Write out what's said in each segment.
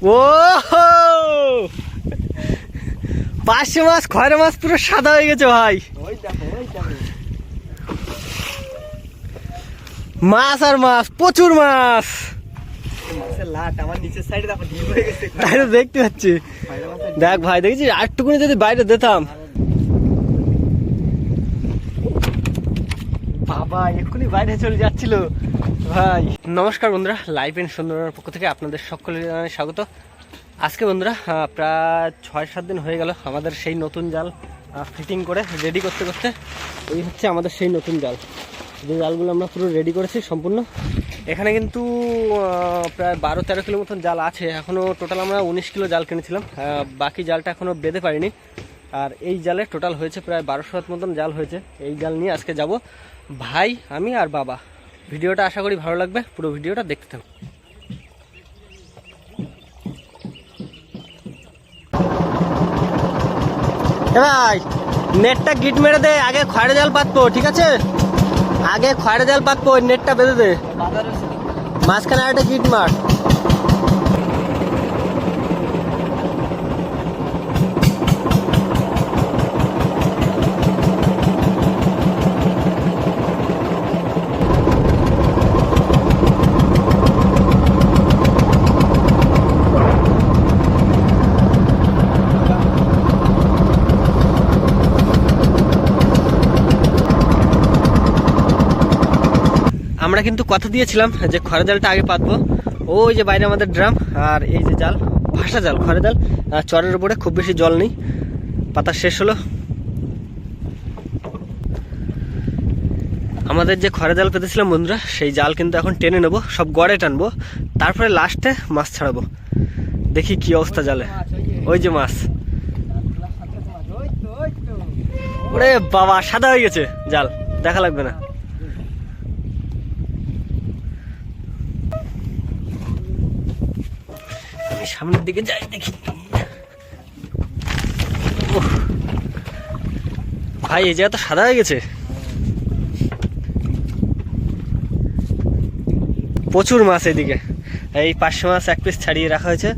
ও পার্শে মাছ খয়রা মাছ পুরো সাদা হয়ে গেছে ভাই। মাছ আর মাছ, প্রচুর মাছ। দেখতে পাচ্ছি, দেখ ভাই, দেখেছিস আরটুকুনি যদি বাইরে দিতাম। বাবা এক্ষুনি বাইরে চলে যাচ্ছিল ভাই। নমস্কার বন্ধুরা, লাইভ এন্ড সুন্দরবনের পক্ষ থেকে আপনাদের সকলের জানাই স্বাগত। আজকে বন্ধুরা প্রায় 6-7 দিন হয়ে গেল আমাদের সেই নতুন জাল ফিটিং করে রেডি করতে করতে। এই হচ্ছে আমাদের সেই নতুন জাল, যে জালগুলো আমরা পুরো রেডি করেছি সম্পূর্ণ। এখানে কিন্তু প্রায় 12-13 কিলো মতন জাল আছে এখনও। টোটাল আমরা 19 কিলো জাল কিনেছিলাম, বাকি জালটা এখনও বেঁধে পারিনি। আর এই জালে টোটাল হয়েছে প্রায় 1200 হাত মতন জাল হয়েছে। এই জাল নিয়ে আজকে যাব ভাই, আমি আর বাবা। ভিডিওটা আশা করি ভালো লাগবে, পুরো ভিডিওটা দেখতে থাকুন। ভাই নেটটা গিট মেরে দে, আগে খয়রা জাল পাতবো, ঠিক আছে? আগে খয়রা জাল পাতবো, নেটটা বেঁধে দে, মাঝখানে একটা গিট মার। আমরা কিন্তু কথা দিয়েছিলাম যে খয়রা জালটা আগে পাতবো। ওই যে বাইরে আমাদের ড্রাম, আর এই যে জাল, ভাসা জাল, খয়রা জাল। চরের উপরে খুব বেশি জল নেই, পাতা শেষ হলো। আমাদের যে খয়রা জাল পেতেছিলাম বন্ধুরা, সেই জাল কিন্তু এখন টেনে নেবো, সব গড়ে টানবো, তারপরে লাস্টে মাছ ছাড়াবো। দেখি কি অবস্থা জালে। ওই যে মাছ, ওরে বাবা সাদা হয়ে গেছে জাল, দেখা লাগবে না। সামনের দিকে যাই দেখি। ভাই এই জায়গা তো সাদা হয়ে গেছে, প্রচুর মাছ এদিকে। এই 500 মাছ এক পিস ছাড়িয়ে রাখা হয়েছে।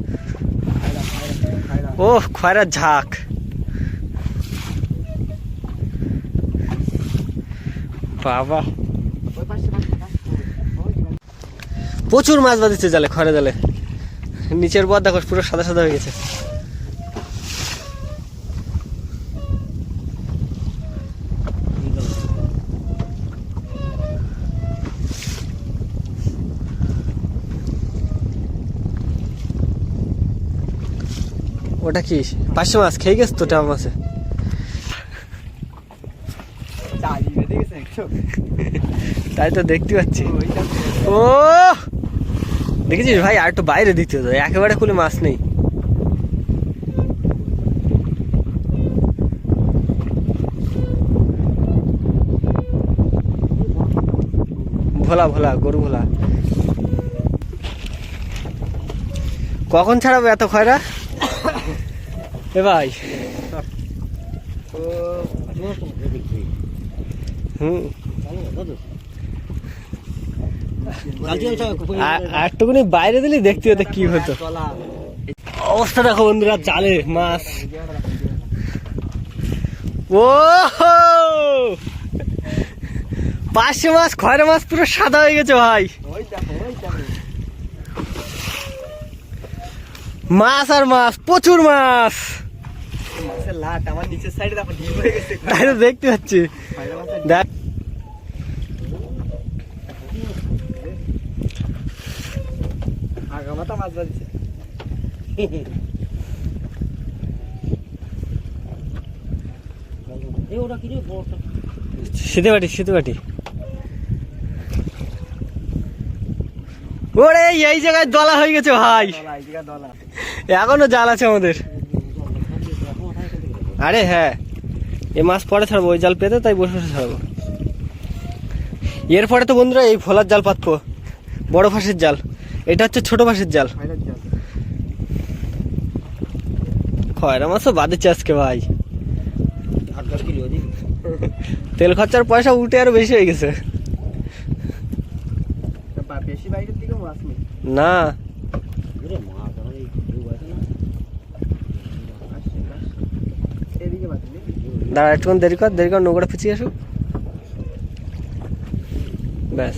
ও খয়রার ঝাঁক, বাবা প্রচুর মাছ বাঁধিছে জালে, খয়রা জালে। নিচের পর দেখো পুরো সাদা সাদা হয়ে গেছে। ওটা কি 500 মাছ খেয়ে গেছে তো টাম মাছে। তাই তো দেখতে পাচ্ছি। ও দেখেছিস ভাই, আর একটু বাইরে দিতে হতো, একেবারে খুলে মাছ নেই। ভোলা ভোলা, গরু ভোলা। কখন ছাড়াবো এত খয়রা এ ভাই? একটুকুনি বাইরে দিলি দেখতে হতো কি হতো। অবস্থা দেখো বন্ধুরা, জালে মাছ। ও 500 মাছ খয়রা মাছ পুরো সাদা হয়ে গেছে ভাই। মাছ আর মাছ, প্রচুর মাছ। দেখতে পাচ্ছি, দেখ শীতে বাটি, শীতে বাটি। ওরে এই জায়গায় দলা হয়ে গেছে ভাই, এখনো জাল আছে আমাদের। আরে হ্যাঁ, এ মাছ পরে ছাড়বো, ওই জাল পেতে তাই বসে বসে ছাড়বো। এরপরে তো বন্ধুরা এই ভোলার জাল পাতবো, বড় ফাঁসের জাল। এটা হচ্ছে ছোট ফাঁসের জাল। খয়রা মাছও বাঁধেছে আজকে ভাই। তেল খরচার পয়সা উঠে আরো বেশি হয়ে গেছে। না দাঁড়া একটুক্ষণ দেরি কর নৌকাটা পিছিয়ে আসুক ব্যাস।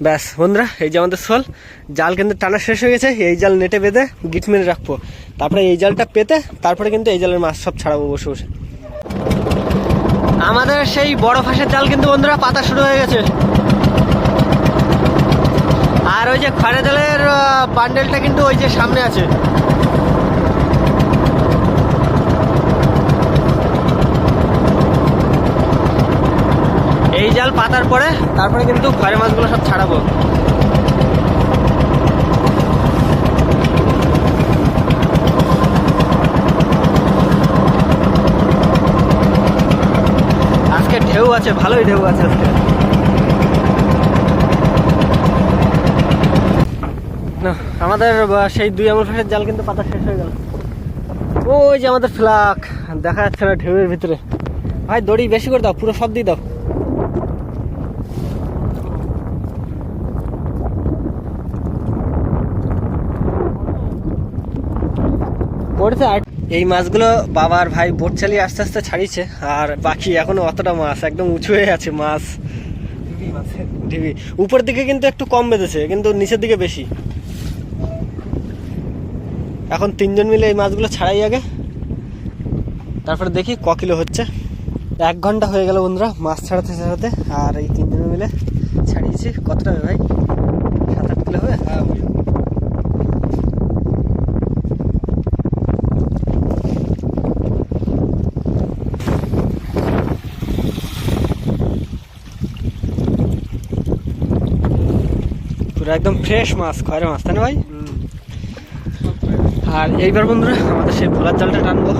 ব্যাস বন্ধুরা, এই যে আমাদের শোল জাল কিন্তু টানা শেষ হয়ে গেছে। এই জাল নেটে বেঁধে গিট মেরে রাখবো, তারপরে এই জালটা পেতে তারপরে কিন্তু এই জালের মাছ সব ছাড়াবো বসে বসে। আমাদের সেই বড় ফাঁসের জাল কিন্তু বন্ধুরা পাতা শুরু হয়ে গেছে। আর ওই যে খড়ের জালের বান্ডেলটা কিন্তু ওই যে সামনে আছে। এই জাল পাতার পরে তারপরে কিন্তু খড়ের মাছগুলো সব ছাড়াবো। আজকে ঢেউ আছে, ভালোই ঢেউ আছে আজকে। আমাদের সেই 2 আঙুল ফাঁসের জাল কিন্তু পাতা শেষ হয়ে গেল। ওই যে আমাদের ফ্লাক দেখা যাচ্ছে না ঢেউয়ের ভিতরে। ভাই দড়ি বেশি করে দাও, পুরো সব দিয়ে দাও। পড়েছে। এই মাছগুলো বাবার ভাই বোট চালিয়ে আস্তে আস্তে ছাড়িয়েছে, আর বাকি এখনো অতটা মাছ একদম উঁচু হয়ে আছে মাছ। ঢিবি উপর দিকে কিন্তু একটু কম বেঁধেছে, কিন্তু নিচের দিকে বেশি। এখন 3 জন মিলে এই মাছগুলো ছাড়াই আগে, তারপরে দেখি ক কিলো হচ্ছে। 1 ঘন্টা হয়ে গেল বন্ধুরা মাছ ছাড়াতে ছাড়াতে, আর এই 3 জন মিলে ছাড়িয়েছি। কতটা হবে ভাই? 7-8 কিলো হবে। পুরো একদম ফ্রেশ মাছ, খয়রা মাছ, তাই না ভাই? আর এইবার বন্ধুরা আমাদের সেই ভোলার জালটা টানবো।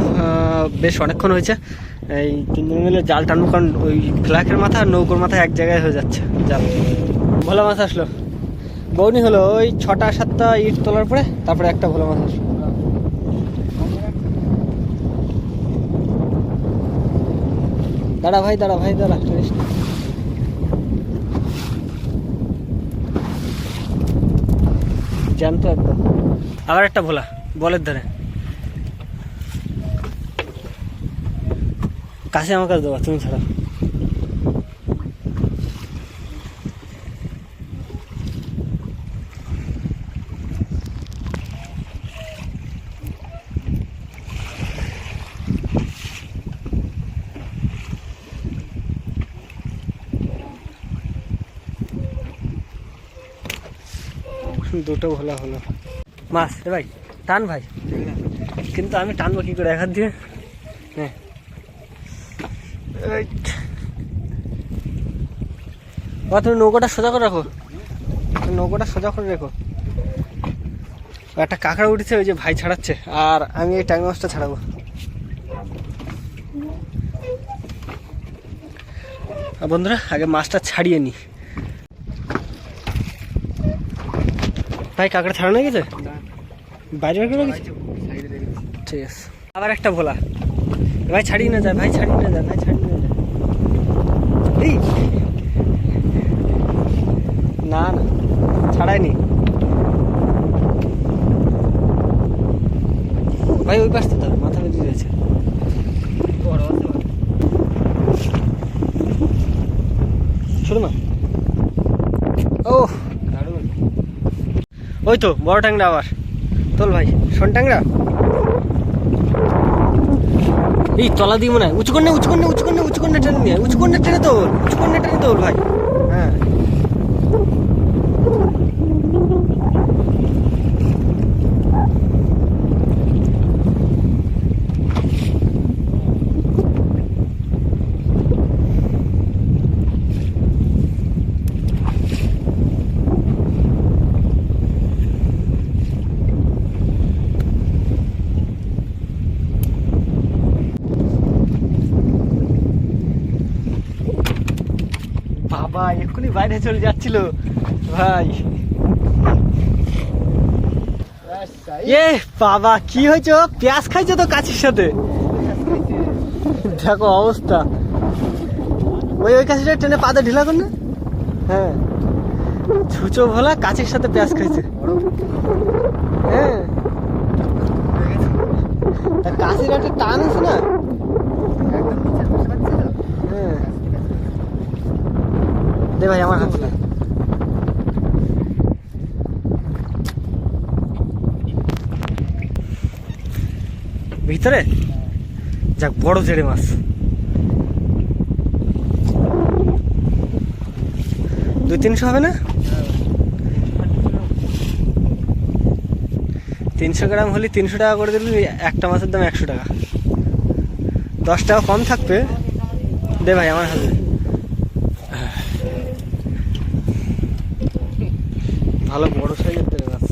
বেশ অনেকক্ষণ হয়েছে এই 3 জন মিলে জাল টানবো, কারণ ওই ফ্ল্যাকের মাথা আর নৌকোর মাথা এক জায়গায় হয়ে যাচ্ছে জাল। ভোলা মাছ আসলো, বৌনি হলো ওই 6টা-7টা ইট তোলার পরে, তারপরে একটা ভোলা মাছ আসলো। দাঁড়া ভাই দাঁড়া। জ্যান্ত একদম। আবার একটা ভোলা বলের ধারে। কাছে আমার কাছে দেওয়া, তুমি ছাড়া। দুটো ভোলা হলো মাছ। ভাই টান ভাই, কিন্তু আমি টানবো কি করে? এক হাত দিয়ে। হ্যাঁ তুমি নৌকোটা সোজা করে রাখো, একটা কাঁকড়া উঠেছে, ওই যে ভাই ছাড়াচ্ছে, আর আমি এই ট্যাংরা মাছটা ছাড়াবো। বন্ধুরা আগে মাছটা ছাড়িয়ে নি। ভাই কাঁকড়া ছাড়ানো হয়ে গেছে, বাইরে বের করে গেছে। ঠিক আছে, আবার একটা ভোলা। ভাই ছাড়িয়ে না যায়। এই না ছাড়ায়নি ভাই, ওই পাশটা তার মাথা বেরিয়ে রয়েছে। শোনো না, ও ওই তো বড় ট্যাংরা আবার তোল ভাই। শোন ট্যাংরা এই তলা দিয়ে মনে হয় উঁচু করে টেনে নিয়ে, উঁচু করে টেনে তোল ভাই। হ্যাঁ বাবা এক্ষুনি বাইরে চলে যাচ্ছিল ভাই। এ বাবা কি হয়েছে? পেঁয়াজ খাইছে তো কাছির সাথে, দেখো অবস্থা। ওই কাছিটা টেনে পাতে ঢিলা কর না। হ্যাঁ ছুঁচো ভোলা কাচির সাথে পেঁয়াজ খাইছে। হ্যাঁ, তা কাচির একটা টান আছে না। হ্যাঁ, দে ভাই আমার হাতে না। ভিতরে যাক বড় জেড়ে মাছ। 200-300 হবে না? 300 গ্রাম হলে 300 টাকা করে দিলে একটা মাছের দাম 100 টাকা, 10 টাকা কম থাকবে। দে ভাই আমার হাতে। ভালো বড় সাইজের জেড়ে মাছ।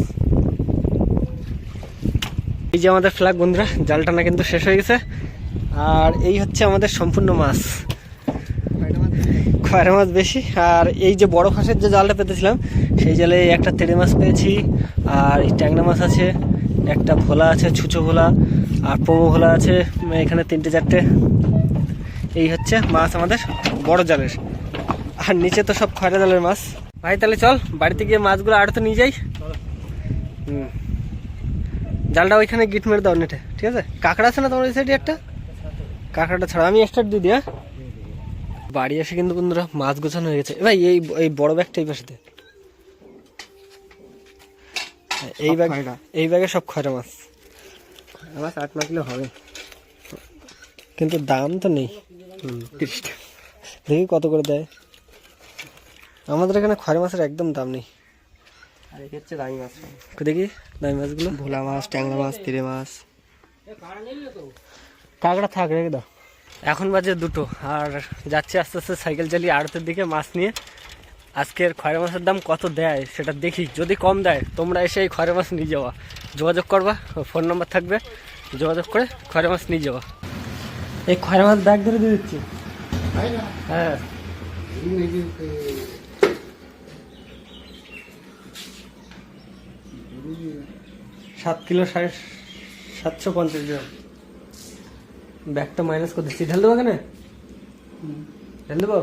এই যে আমাদের ফ্ল্যাগ বন্ধুরা, জাল টানা কিন্তু শেষ হয়ে গেছে। আর এই হচ্ছে আমাদের সম্পূর্ণ মাছ, খয়রা মাছ বেশি। আর এই যে বড় ফাঁসের যে জালটা পেতেছিলাম সেই জালে একটা তেড়ে মাছ পেয়েছি, আর এই ট্যাংরা মাছ আছে, একটা ভোলা আছে, ছুঁচো ভোলা, আর পোমো ভোলা আছে, এখানে 3-4টে। এই হচ্ছে মাছ আমাদের বড় জালের। আর নিচে তো সব খয়রা জালের মাছ। ভাই তাহলে চল বাড়িতে গিয়ে মাছগুলো আড়তে নিয়ে যাই। জালটা ওইখানে গিট মেরে দাও নেটে, ঠিক আছে? কাঁকড়া আছে না তোমার এই সাইডে একটা? কাঁকড়াটা ছাড়া আমি স্টার্ট দিয়ে দিই। হ্যাঁ, বাড়ি এসে কিন্তু বন্ধুরা মাছ গোছানো হয়ে গেছে। ভাই এই বড় ব্যাগটা এই পাশে, এই ব্যাগে সব খয়রা মাছ। 8-9 কিলো হবে, কিন্তু দাম তো নেই। 30 টাকা দেখি কত করে দেয়। আমাদের এখানে খয়রা মাছের একদম দাম নেই। আর এই হচ্ছে দামি মাছ, দেখি দামি মাছগুলো, ভোলা মাছ, ট্যাংরা মাছ, তেড়ে মাছ। কাঁকড়া থাক, রেখে দাও। এখন বাজে 2টো, আর যাচ্ছে আস্তে আস্তে সাইকেল চালিয়ে আড়তের দিকে মাছ নিয়ে। আজকের খয়রা মাছের দাম কত দেয় সেটা দেখি, যদি কম দেয় তোমরা এসে এই খয়রা মাছ নিয়ে যাওয়া, যোগাযোগ করবা, ফোন নাম্বার থাকবে, যোগাযোগ করে খয়রা মাছ নিয়ে যাওয়া। এই খয়রা মাছ ব্যাগ ধরে দিয়ে দিচ্ছি। হ্যাঁ, 7 কিলো 750 গ্রাম। ব্যাগটা মাইনাস করে দিচ্ছি, ঢেল দেবো কেন? ঢেল দেবো।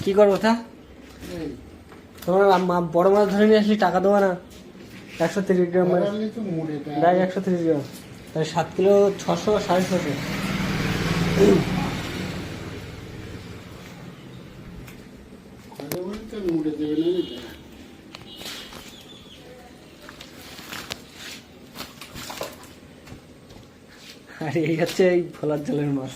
কি করবো তা? তোমার বড় মাছ ধরে নিয়ে আসলি টাকা দেবো না? 130 গ্রাম ব্যাগ, 130 গ্রাম, তাহলে 7 কিলো 600, 650। আর এই হচ্ছে এই ভোলার জালের মাছ।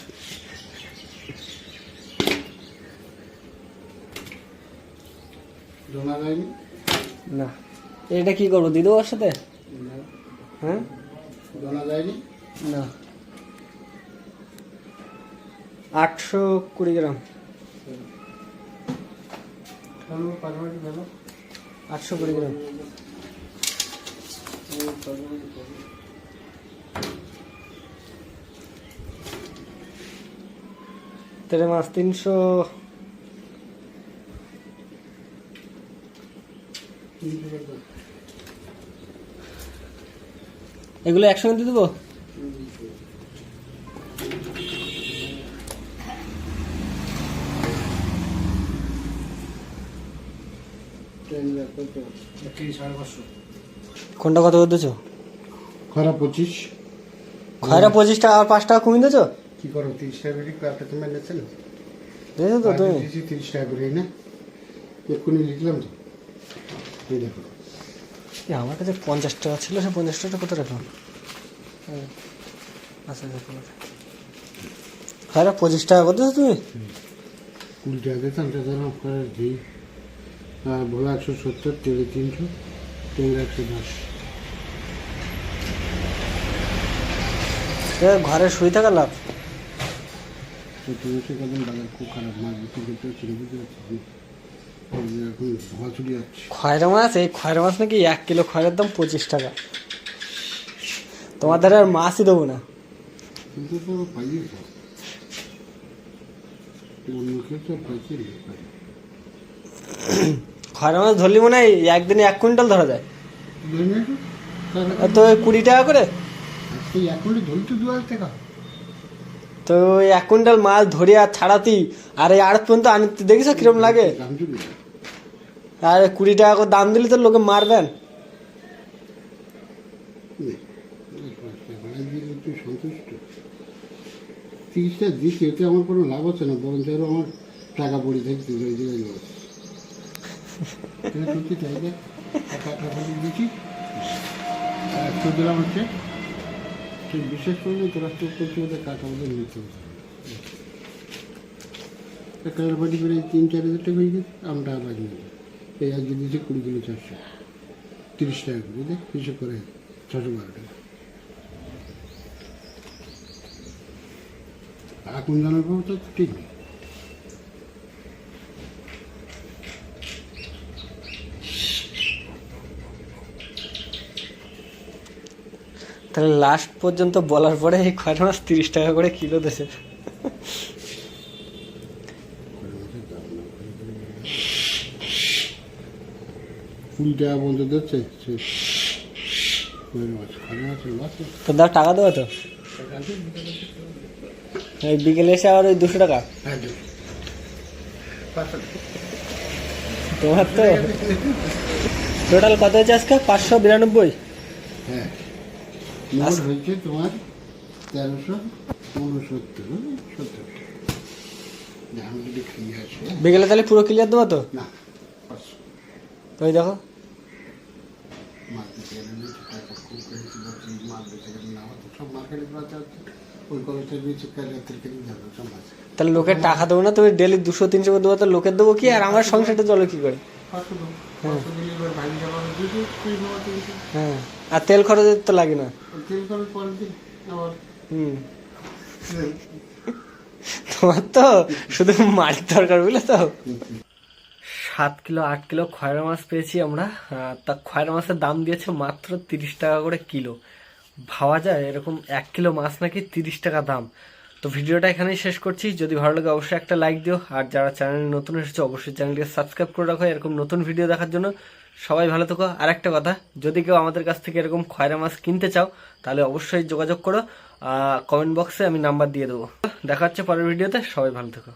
না, এটা কি করবো, দিদি ওর সাথে? হ্যাঁ, না, 820 গ্রাম, 820 গ্রাম। তেড়ে মাছ 300। এগুলো একসঙ্গে দিয়ে দেবো। কোনটা কত করে দিয়েছো? খয়রা 25। খয়রা 25 টাকা, আর 5 টাকা কমিয়ে দিয়েছো। কি করো, 30 টাকা করে একটা তুমি নিয়েছেন? দিয়েছো তো তুমি? 30 টাকা করে না, এক্ষুনি লিখলাম তো। এই দেখো, আমার কাছে 50 টাকা ছিল, সে 50 টাকা কত রাখলাম? আচ্ছা দেখো, খয়রা 25 টাকা করে দিয়েছো তুমি? 20 টাকা দিতাম, ধরো খয়রা ঘি, আর ভোলা 170, তেলে 300, ট্যাংরা 110। ঘরে শুয়ে থাকা লাভ। তুমি কদিন বাজার খুব খারাপ, মাছ বিক্রি করতে হচ্ছে, বুঝতে পারছি। এখন ধোয়া ছুটি যাচ্ছে। খয়রা মাছ, এই খয়রা মাছ নাকি 1 কিলো খয়রার দাম 25 টাকা। তোমাদের আর মাছই দেবো না। কিন্তু তো পাইয়ে অন্য ক্ষেত্রে পাইছে। খয়রা মাছ ধরলি মনে হয় একদিনে 1 কুইন্টাল ধরা যায়। তো 20 টাকা করে। এই এখনই ধরতে 2000 টাকা। তো 1 কুইন্টাল মাল ধরে আর ছাড়াতি আর এই আড়ত পর্যন্ত আনতে দেখিস কিরম লাগে। আর 20 টাকা করে দাম দিলে তো লোকে মারবেন। তুই সন্তুষ্ট? 30টা দিচ্ছি, এতে আমার কোনো লাভ হচ্ছে না, বরঞ্চ আরও আমার টাকা পড়ে থাকছে ওই জায়গায় লস। তুই চাই দেখ, টাকা দিচ্ছি 100 দিলাম হচ্ছে, তুই বিশেষ করে তোরা চোখ করছি ওদের টাকা ওদের নিতে হবে। কালার পাটি করে 3-4 হাজার টাকা হয়ে গেছে, আমরা টাকা পাই না। এই আজকে দিয়েছি 20 কিলো 400, 30 টাকা করে দেখ হিসেব করে 612 টাকা। এখন জানার পর তো ঠিক নেই। তাহলে লাস্ট পর্যন্ত বলার পরে এই খয়রা মাছ 30 টাকা করে কিলো দিয়েছে। ফুল টাকা বলতে দিচ্ছে তো দাও, টাকা দেবো তো। এই বিকেলে এসে আবার ওই 200 টাকা তোমার। তো টোটাল কত হয়েছে আজকে? 592। হ্যাঁ, মোট হয়েছে তোমার 1369। আমি যদি ক্লিয়ার আছে বিকেলে তাহলে পুরো ক্লিয়ার দেবো তো? না, তো ওই দেখো মার্কেটে টাকা খুব বেশি যাচ্ছে, মাল বেঁচে গেলে না হতো সব মার্কেটে প্রায় যাচ্ছে, ওই কলেজটা দিয়েছে কাজের থেকে যাবে সব আছে। তাহলে লোকের টাকা দেবো না, তুমি ডেলি 200-300 করে দেবো, তো লোকের দেবো কি? আর আমার সংসারটা চলো কি করে? হ্যাঁ, আর তেল খরচের তো লাগে না। তেল খরচ পরের দিন আবার তোমার তো শুধু মারির দরকার, বুঝলে তো। 7 কিলো 8 কিলো খয়রা মাছ পেয়েছি আমরা। তা খয়রা মাছের দাম দিয়েছে মাত্র 30 টাকা করে কিলো। ভাবা যায় এরকম 1 কিলো মাছ নাকি 30 টাকা দাম। তো ভিডিওটা এখানেই শেষ করছি। যদি ভালো লাগে অবশ্যই একটা লাইক দিও, আর যারা চ্যানেলে নতুন এসেছে অবশ্যই চ্যানেলটিকে সাবস্ক্রাইব করে রাখো এরকম নতুন ভিডিও দেখার জন্য। সবাই ভালো থেকো। আর একটা কথা, যদি কেউ আমাদের কাছ থেকে এরকম খয়রা মাছ কিনতে চাও তাহলে অবশ্যই যোগাযোগ করো, কমেন্ট বক্সে আমি নাম্বার দিয়ে দেবো। দেখা হচ্ছে পরের ভিডিওতে, সবাই ভালো থেকো।